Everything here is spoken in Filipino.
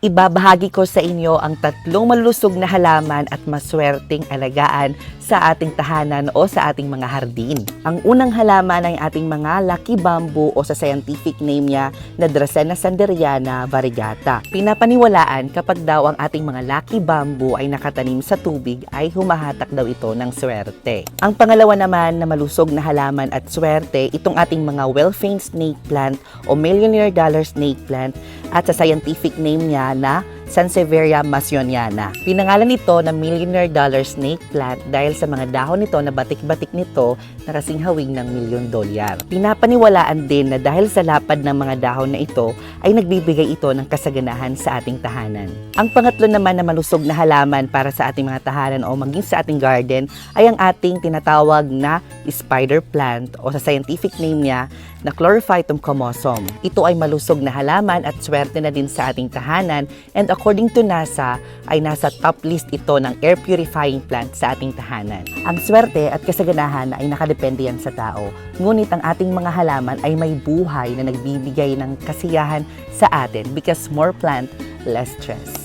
Ibabahagi ko sa inyo ang 3 malulusog na halaman at maswerteng alagaan sa ating tahanan o sa ating mga hardin. Ang unang halaman ay ating mga lucky bamboo o sa scientific name niya na Dracena sanderiana variegata. Pinapaniwalaan kapag daw ang ating mga lucky bamboo ay nakatanim sa tubig ay humahatak daw ito ng swerte. Ang pangalawa naman na malusog na halaman at swerte, itong ating mga well-famed snake plant o millionaire dollar snake plant at sa scientific name niya na Sansevieria masioniana. Pinangalan ito na millionaire dollar snake plant dahil sa mga dahon nito na batik-batik nito na kasing hawig ng $1,000,000. Pinapaniwalaan din na dahil sa lapad ng mga dahon na ito ay nagbibigay ito ng kasaganahan sa ating tahanan. Ang pangatlo naman na malusog na halaman para sa ating mga tahanan o maging sa ating garden ay ang ating tinatawag na spider plant o sa scientific name niya na Chlorophytum comosum. Ito ay malusog na halaman at swerte na din sa ating tahanan, and according to NASA ay nasa top list ito ng air purifying plant sa ating tahanan. Ang swerte at kasaganahan ay nakadepende yan sa tao, ngunit ang ating mga halaman ay may buhay na nagbibigay ng kasiyahan sa atin because more plant, less stress.